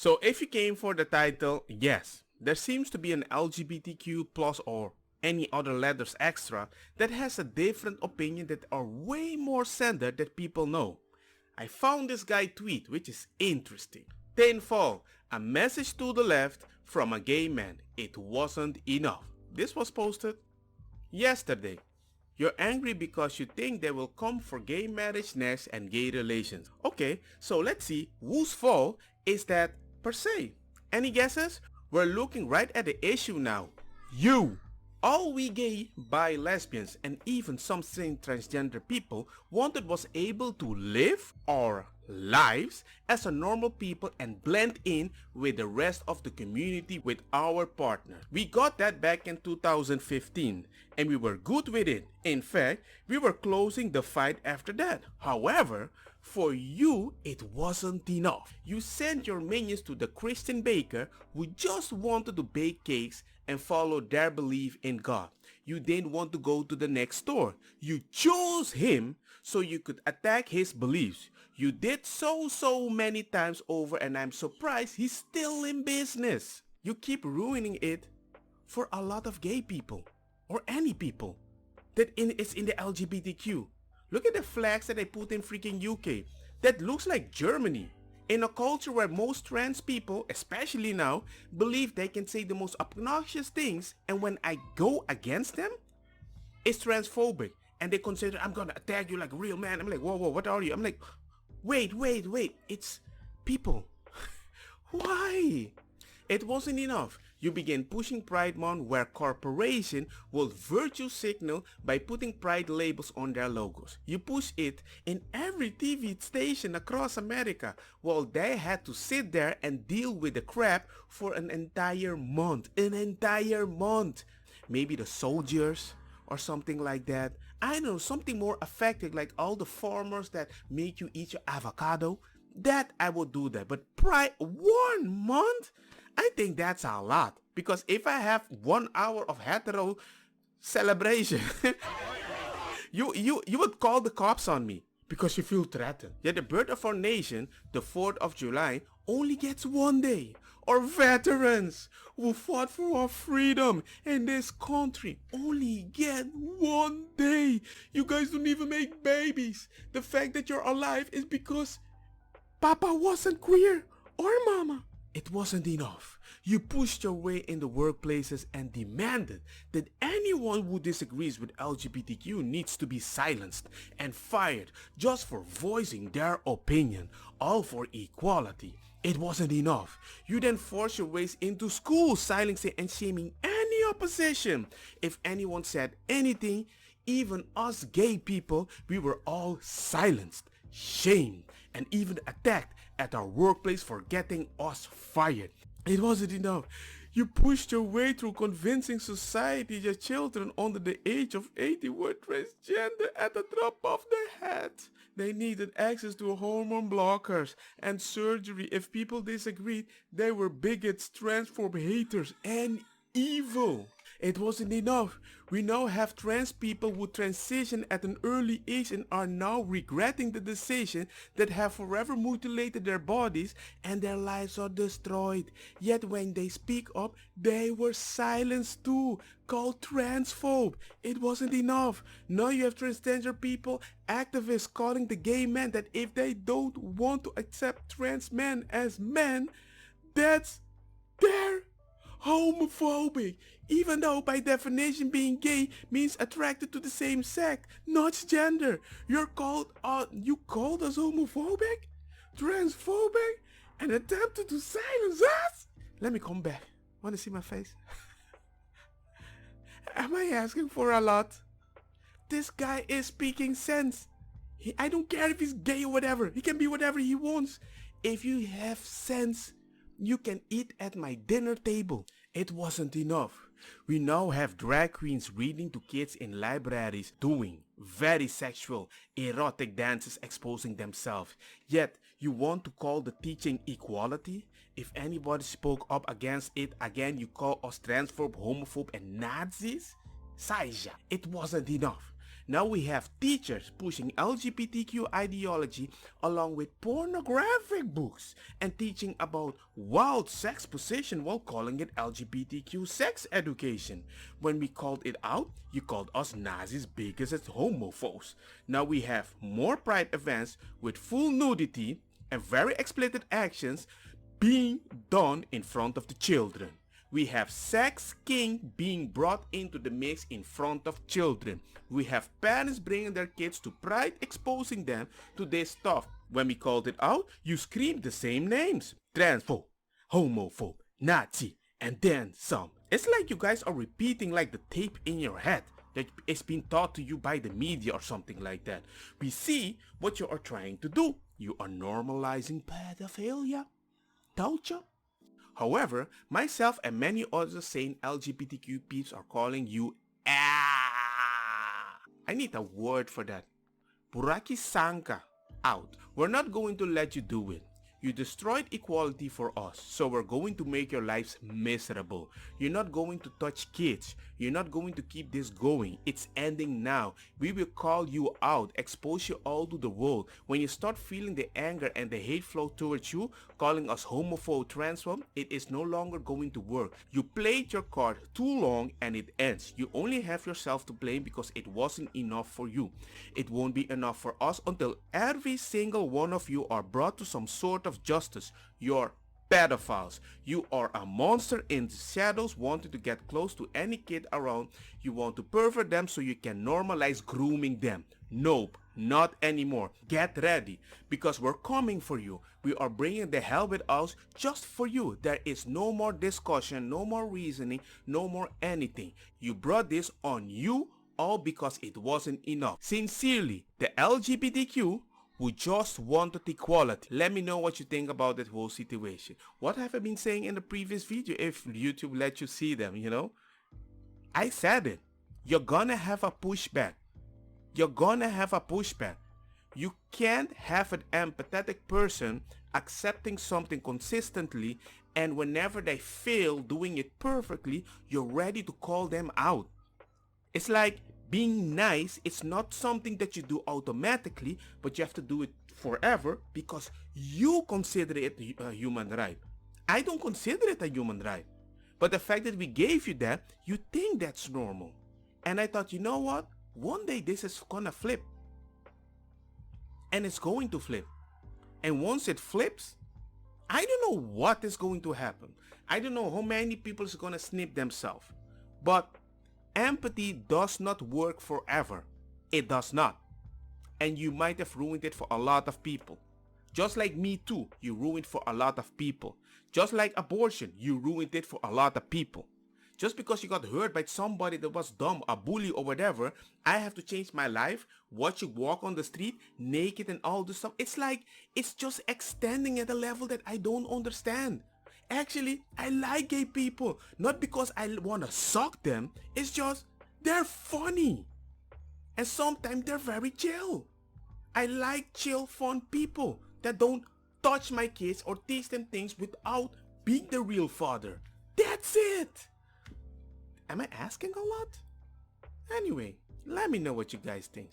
So if you came for the title, yes, there seems to be an LGBTQ plus or any other letters extra that has a different opinion that are way more centered that people know. I found this guy tweet which is interesting. Tenfold, a message to the left from a gay man. It wasn't enough. This was posted yesterday. You're angry because you think they will come for gay marriage next and gay relations. Okay, so let's see whose fault is that per se. Any guesses? We're looking right at the issue now. You! All we gay, bi, lesbians and even some straight transgender people wanted was able to live our lives as a normal people and blend in with the rest of the community with our partner. We got that back in 2015 and we were good with it. In fact, we were closing the fight after that. However, for you, it wasn't enough. You sent your minions to the Christian baker who just wanted to bake cakes and follow their belief in God. You didn't want to go to the next door. You chose him so you could attack his beliefs. You did so many times over and I'm surprised he's still in business. You keep ruining it for a lot of gay people or any people that is in the LGBTQ. Look at the flags that they put in freaking UK. That looks like Germany. In a culture where most trans people, especially now, believe they can say the most obnoxious things, and when I go against them, it's transphobic. And they consider I'm gonna attack you like a real man. I'm like, whoa, what are you? I'm like, wait, it's people. Why? It wasn't enough. You began pushing Pride Month where corporations will virtue signal by putting pride labels on their logos. You push it in every TV station across America while they had to sit there and deal with the crap for an entire month. Maybe the soldiers or something like that. I know, something more effective like all the farmers that make you eat your avocado. That I would do that. But Pride 1 month? I think that's a lot. Because if I have 1 hour of hetero celebration, you would call the cops on me because you feel threatened. Yet the birth of our nation, the 4th of July, only gets 1 day. Our veterans who fought for our freedom in this country only get 1 day. You guys don't even make babies. The fact that you're alive is because Papa wasn't queer or Mama. It wasn't enough. You pushed your way in the workplaces and demanded that anyone who disagrees with LGBTQ needs to be silenced and fired just for voicing their opinion, all for equality. It wasn't enough. You then forced your ways into school, silencing and shaming any opposition. If anyone said anything, even us gay people, we were all silenced, shamed, and even attacked at our workplace for getting us fired. It wasn't enough. You pushed your way through convincing society your children under the age of 18 were transgender at the drop of the hat. They needed access to hormone blockers and surgery. If people disagreed, they were bigots, transphobe haters, and evil. It wasn't enough. We now have trans people who transition at an early age and are now regretting the decision that have forever mutilated their bodies and their lives are destroyed. Yet when they speak up, they were silenced too, called transphobe. It wasn't enough. Now you have transgender people, activists calling the gay men that if they don't want to accept trans men as men, that's their homophobic, even though by definition being gay means attracted to the same sex, not gender. You called us homophobic, transphobic, and attempted to silence us? Let me come back. Want to see my face? Am I asking for a lot? This guy is speaking sense. I don't care if he's gay or whatever. He can be whatever he wants. If you have sense, you can eat at my dinner table. It wasn't enough. We now have drag queens reading to kids in libraries, doing very sexual, erotic dances exposing themselves. Yet, you want to call the teaching equality? If anybody spoke up against it, again you call us transphobe, homophobe and Nazis? Saija, it wasn't enough. Now we have teachers pushing LGBTQ ideology along with pornographic books and teaching about wild sex position while calling it LGBTQ sex education. When we called it out, you called us Nazis, bigots, and homophobes. Now we have more pride events with full nudity and very explicit actions being done in front of the children. We have sex king being brought into the mix in front of children. We have parents bringing their kids to pride, exposing them to this stuff. When we called it out, you screamed the same names. Transphobe, homophobe, Nazi, and then some. It's like you guys are repeating like the tape in your head that is being taught to you by the media or something like that. We see what you are trying to do. You are normalizing pedophilia. Told you? However, myself and many other sane LGBTQ peeps are calling you I need a word for that. Buraki Sanka out. We're not going to let you do it. You destroyed equality for us, so we're going to make your lives miserable. You're not going to touch kids. You're not going to keep this going. It's ending now. We will call you out, expose you all to the world. When you start feeling the anger and the hate flow towards you, calling us homophobe, transphobe, it is no longer going to work. You played your card too long and it ends. You only have yourself to blame because it wasn't enough for you. It won't be enough for us until every single one of you are brought to some sort of justice. You're pedophiles. You are a monster in the shadows wanting to get close to any kid around. You want to pervert them so you can normalize grooming them. Nope, not anymore. Get ready because we're coming for you. We are bringing the hell with us just for you. There is no more discussion, no more reasoning, no more anything. You brought this on you all because it wasn't enough. Sincerely, the LGBTQ who just wanted equality. Let me know what you think about that whole situation. What have I been saying in the previous video if YouTube let you see them, you know? I said it. You're gonna have a pushback. You're gonna have a pushback. You can't have an empathetic person accepting something consistently and whenever they fail doing it perfectly, you're ready to call them out. It's like being nice, it's not something that you do automatically, but you have to do it forever because you consider it a human right. I don't consider it a human right. But the fact that we gave you that, you think that's normal. And I thought, you know what? One day this is gonna flip. And it's going to flip. And once it flips, I don't know what is going to happen. I don't know how many people is gonna snip themselves. But empathy does not work forever. It does not. And you might have ruined it for a lot of people. Just like me too, you ruined for a lot of people. Just like abortion, you ruined it for a lot of people. Just because you got hurt by somebody that was dumb, a bully or whatever, I have to change my life, watch you walk on the street, naked and all this stuff. It's like, it's just extending at a level that I don't understand. Actually, I like gay people, not because I want to suck them, it's just, they're funny. And sometimes they're very chill. I like chill, fun people that don't touch my kids or teach them things without being the real father. That's it. Am I asking a lot? Anyway, let me know what you guys think.